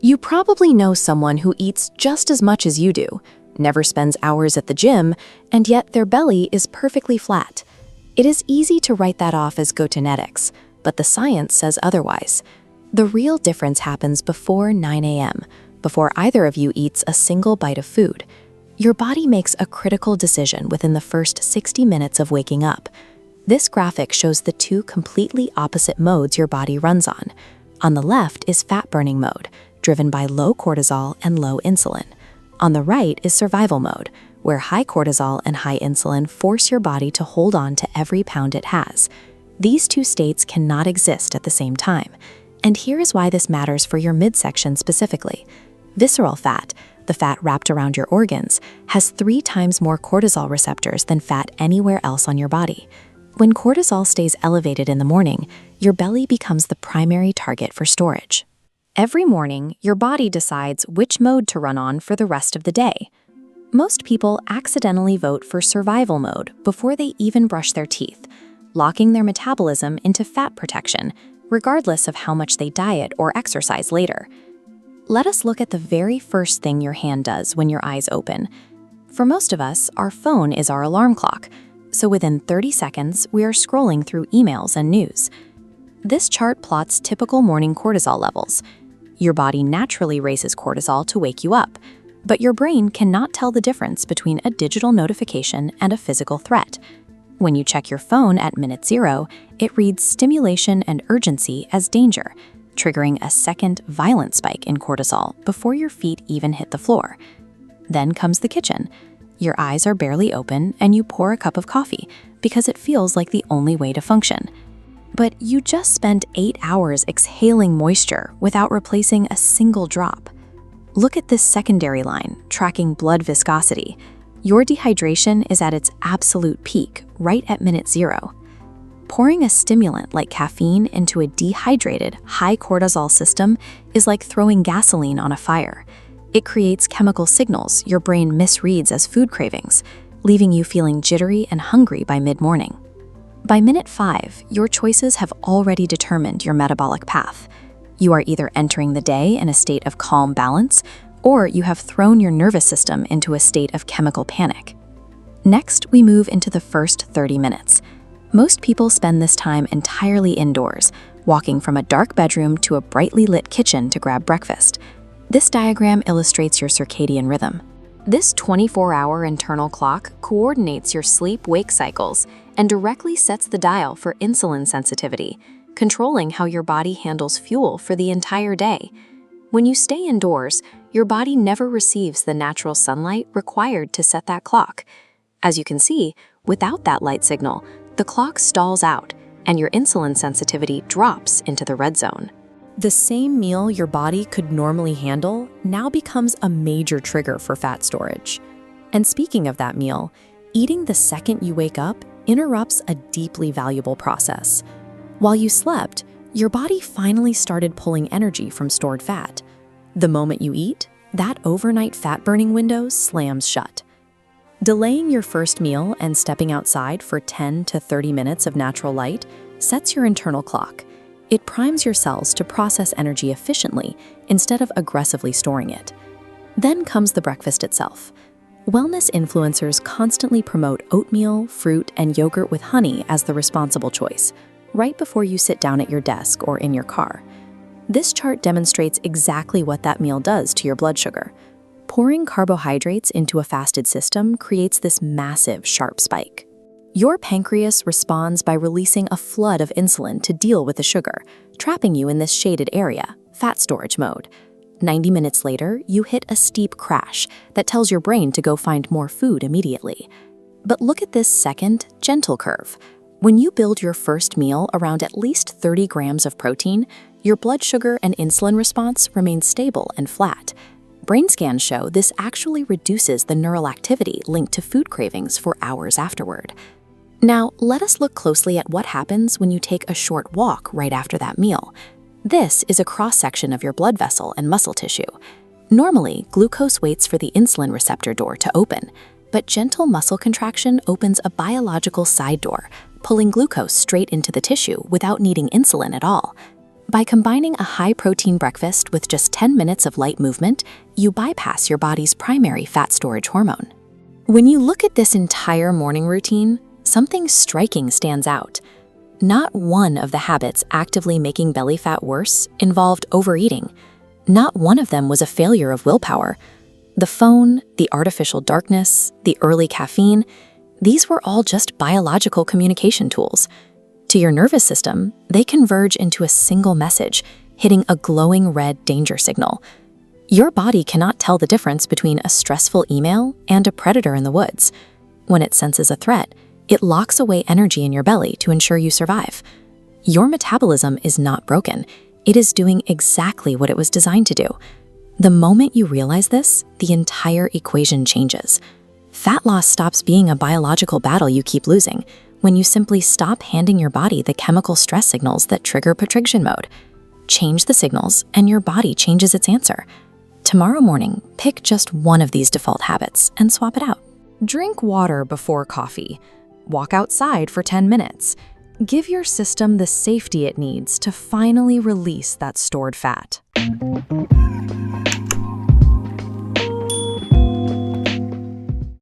You probably know someone who eats just as much as you do, never spends hours at the gym, and yet their belly is perfectly flat. It is easy to write that off as genetics, but the science says otherwise. The real difference happens before 9 a.m., before either of you eats a single bite of food. Your body makes a critical decision within the first 60 minutes of waking up. This graphic shows the two completely opposite modes your body runs on. On the left is fat-burning mode, driven by low cortisol and low insulin. On the right is survival mode, where high cortisol and high insulin force your body to hold on to every pound it has. These two states cannot exist at the same time. And here is why this matters for your midsection specifically. Visceral fat, the fat wrapped around your organs, has 3 times more cortisol receptors than fat anywhere else on your body. When cortisol stays elevated in the morning, your belly becomes the primary target for storage. Every morning, your body decides which mode to run on for the rest of the day. Most people accidentally vote for survival mode before they even brush their teeth, locking their metabolism into fat protection, regardless of how much they diet or exercise later. Let us look at the very first thing your hand does when your eyes open. For most of us, our phone is our alarm clock, so within 30 seconds, we are scrolling through emails and news. This chart plots typical morning cortisol levels. Your body naturally raises cortisol to wake you up, but your brain cannot tell the difference between a digital notification and a physical threat. When you check your phone at minute 0, it reads stimulation and urgency as danger, triggering a second violent spike in cortisol before your feet even hit the floor. Then comes the kitchen. Your eyes are barely open and you pour a cup of coffee because it feels like the only way to function. But you just spent 8 hours exhaling moisture without replacing a single drop. Look at this secondary line, tracking blood viscosity. Your dehydration is at its absolute peak, right at minute 0. Pouring a stimulant like caffeine into a dehydrated, high cortisol system is like throwing gasoline on a fire. It creates chemical signals your brain misreads as food cravings, leaving you feeling jittery and hungry by mid-morning. By minute 5, your choices have already determined your metabolic path. You are either entering the day in a state of calm balance, or you have thrown your nervous system into a state of chemical panic. Next, we move into the first 30 minutes. Most people spend this time entirely indoors, walking from a dark bedroom to a brightly lit kitchen to grab breakfast. This diagram illustrates your circadian rhythm. This 24-hour internal clock coordinates your sleep-wake cycles and directly sets the dial for insulin sensitivity, controlling how your body handles fuel for the entire day. When you stay indoors, your body never receives the natural sunlight required to set that clock. As you can see, without that light signal, the clock stalls out and your insulin sensitivity drops into the red zone. The same meal your body could normally handle now becomes a major trigger for fat storage. And speaking of that meal, eating the second you wake up interrupts a deeply valuable process. While you slept, your body finally started pulling energy from stored fat. The moment you eat, that overnight fat-burning window slams shut. Delaying your first meal and stepping outside for 10 to 30 minutes of natural light sets your internal clock. It primes your cells to process energy efficiently instead of aggressively storing it. Then comes the breakfast itself. Wellness influencers constantly promote oatmeal, fruit, and yogurt with honey as the responsible choice, right before you sit down at your desk or in your car. This chart demonstrates exactly what that meal does to your blood sugar. Pouring carbohydrates into a fasted system creates this massive, sharp spike. Your pancreas responds by releasing a flood of insulin to deal with the sugar, trapping you in this shaded area, fat storage mode. 90 minutes later, you hit a steep crash that tells your brain to go find more food immediately. But look at this second, gentle curve. When you build your first meal around at least 30 grams of protein, your blood sugar and insulin response remain stable and flat. Brain scans show this actually reduces the neural activity linked to food cravings for hours afterward. Now, let us look closely at what happens when you take a short walk right after that meal. This is a cross-section of your blood vessel and muscle tissue. Normally, glucose waits for the insulin receptor door to open, but gentle muscle contraction opens a biological side door, pulling glucose straight into the tissue without needing insulin at all. By combining a high-protein breakfast with just 10 minutes of light movement, you bypass your body's primary fat storage hormone. When you look at this entire morning routine, something striking stands out. Not one of the habits actively making belly fat worse involved overeating. Not one of them was a failure of willpower. The phone, the artificial darkness, the early caffeine, these were all just biological communication tools. To your nervous system, they converge into a single message, hitting a glowing red danger signal. Your body cannot tell the difference between a stressful email and a predator in the woods. When it senses a threat, it locks away energy in your belly to ensure you survive. Your metabolism is not broken. It is doing exactly what it was designed to do. The moment you realize this, the entire equation changes. Fat loss stops being a biological battle you keep losing when you simply stop handing your body the chemical stress signals that trigger protrusion mode. Change the signals and your body changes its answer. Tomorrow morning, pick just one of these default habits and swap it out. Drink water before coffee. Walk outside for 10 minutes. Give your system the safety it needs to finally release that stored fat.